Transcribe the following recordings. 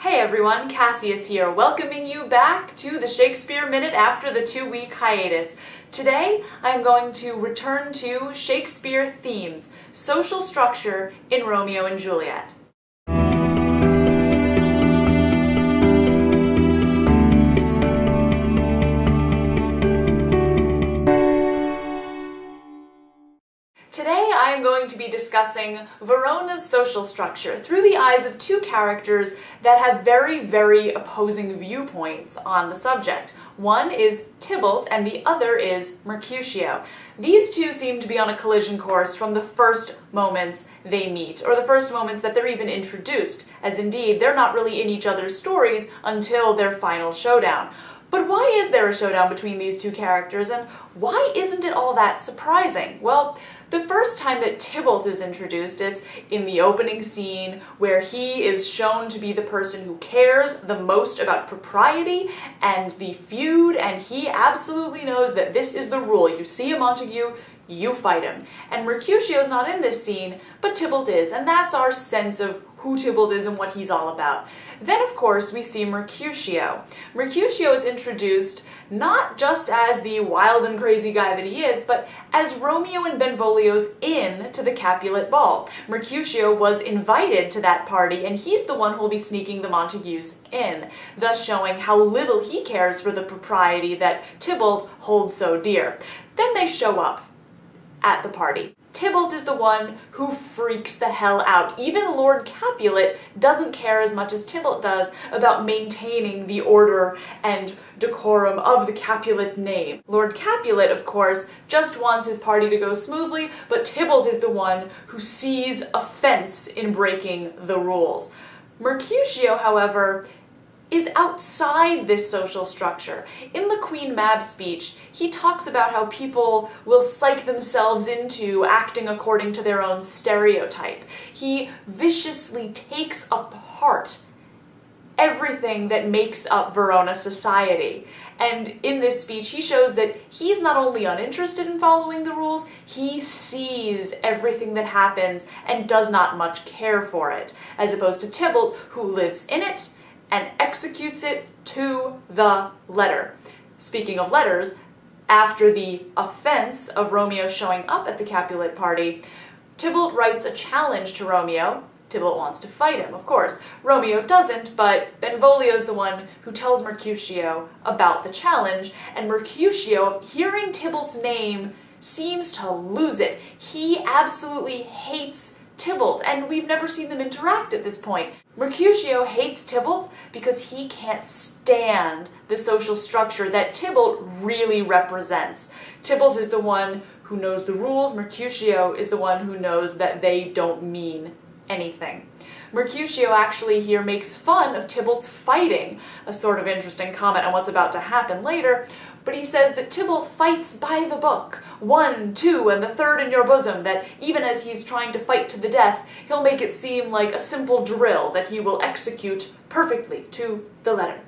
Hey everyone, Cassius here, welcoming you back to the Shakespeare Minute after the 2-week hiatus. Today, I'm going to return to Shakespeare Themes, social structure in Romeo and Juliet. Today I am going to be discussing Verona's social structure through the eyes of two characters that have very opposing viewpoints on the subject. One is Tybalt and the other is Mercutio. These two seem to be on a collision course from the first moments they meet, or the first moments that they're even introduced, as indeed they're not really in each other's stories until their final showdown. But why is there a showdown between these two characters, and why isn't it all that surprising? Well, the first time that Tybalt is introduced, it's in the opening scene where he is shown to be the person who cares the most about propriety and the feud, and he absolutely knows that this is the rule. You see a Montague, you fight him. And Mercutio's not in this scene, but Tybalt is, and that's our sense of who Tybalt is and what he's all about. Then, of course, we see Mercutio. Mercutio is introduced not just as the wild and crazy guy that he is, but as Romeo and Benvolio's inn to the Capulet ball. Mercutio was invited to that party, and he's the one who will be sneaking the Montagues in, thus showing how little he cares for the propriety that Tybalt holds so dear. Then they show up at the party. Tybalt is the one who freaks the hell out. Even Lord Capulet doesn't care as much as Tybalt does about maintaining the order and decorum of the Capulet name. Lord Capulet, of course, just wants his party to go smoothly, but Tybalt is the one who sees offense in breaking the rules. Mercutio, however, is outside this social structure. In the Queen Mab speech, he talks about how people will psych themselves into acting according to their own stereotype. He viciously takes apart everything that makes up Verona society. And in this speech, he shows that he's not only uninterested in following the rules, he sees everything that happens and does not much care for it, as opposed to Tybalt, who lives in it and executes it to the letter. Speaking of letters, after the offense of Romeo showing up at the Capulet party, Tybalt writes a challenge to Romeo. Tybalt wants to fight him, of course. Romeo doesn't, but Benvolio's the one who tells Mercutio about the challenge, and Mercutio, hearing Tybalt's name, seems to lose it. He absolutely hates Tybalt, and we've never seen them interact at this point. Mercutio hates Tybalt because he can't stand the social structure that Tybalt really represents. Tybalt is the one who knows the rules, Mercutio is the one who knows that they don't mean anything. Mercutio actually here makes fun of Tybalt's fighting, a sort of interesting comment on what's about to happen later, but he says that Tybalt fights by the book. 1, 2, and the third in your bosom, that even as he's trying to fight to the death, he'll make it seem like a simple drill that he will execute perfectly to the letter.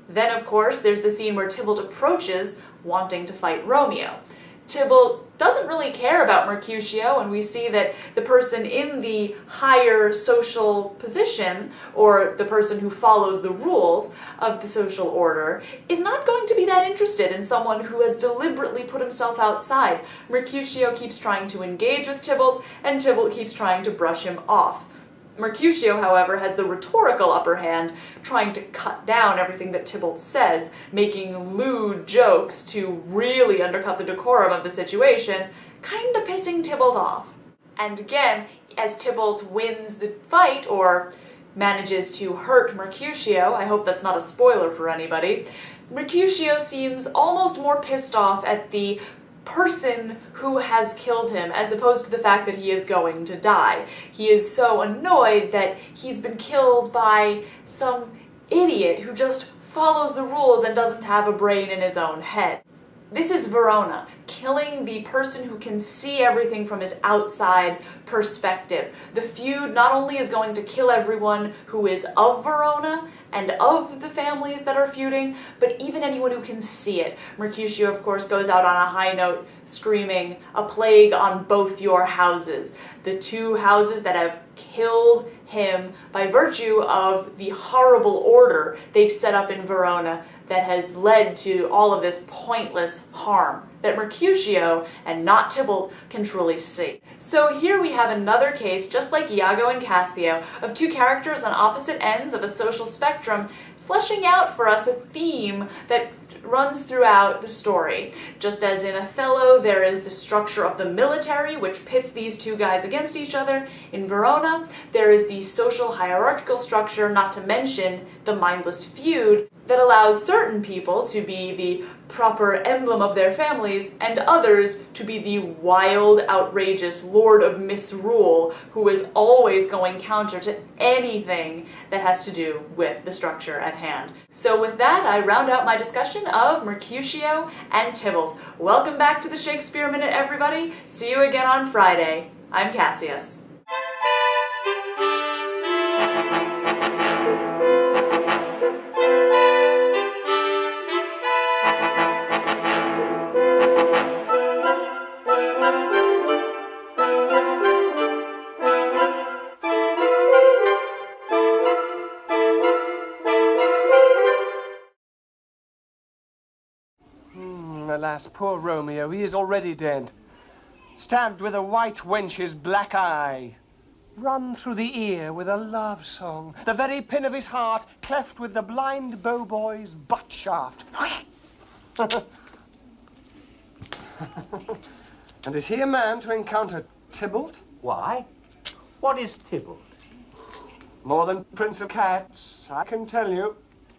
Then, of course, there's the scene where Tybalt approaches, wanting to fight Romeo. Tybalt doesn't really care about Mercutio, and we see that the person in the higher social position, or the person who follows the rules of the social order, is not going to be that interested in someone who has deliberately put himself outside. Mercutio keeps trying to engage with Tybalt, and Tybalt keeps trying to brush him off. Mercutio, however, has the rhetorical upper hand, trying to cut down everything that Tybalt says, making lewd jokes to really undercut the decorum of the situation, kind of pissing Tybalt off. And again, as Tybalt wins the fight, or manages to hurt Mercutio, I hope that's not a spoiler for anybody, Mercutio seems almost more pissed off at the person who has killed him, as opposed to the fact that he is going to die. He is so annoyed that he's been killed by some idiot who just follows the rules and doesn't have a brain in his own head. This is Verona, killing the person who can see everything from his outside perspective. The feud not only is going to kill everyone who is of Verona and of the families that are feuding, but even anyone who can see it. Mercutio, of course, goes out on a high note, screaming, "A plague on both your houses." The two houses that have killed him by virtue of the horrible order they've set up in Verona that has led to all of this pointless harm that Mercutio and not Tybalt can truly see. So here we have another case, just like Iago and Cassio, of two characters on opposite ends of a social spectrum fleshing out for us a theme that runs throughout the story. Just as in Othello, there is the structure of the military, which pits these two guys against each other. In Verona, there is the social hierarchical structure, not to mention the mindless feud, that allows certain people to be the proper emblem of their families, and others to be the wild, outrageous lord of misrule who is always going counter to anything that has to do with the structure at hand. So with that, I round out my discussion of Mercutio and Tybalt. Welcome back to the Shakespeare Minute, everybody. See you again on Friday. I'm Cassius. Alas, poor Romeo, he is already dead. Stabbed with a white wench's black eye. Run through the ear with a love song. The very pin of his heart cleft with the blind bow-boy's butt shaft. And is he a man to encounter Tybalt? Why? What is Tybalt? More than Prince of Cats, I can tell you.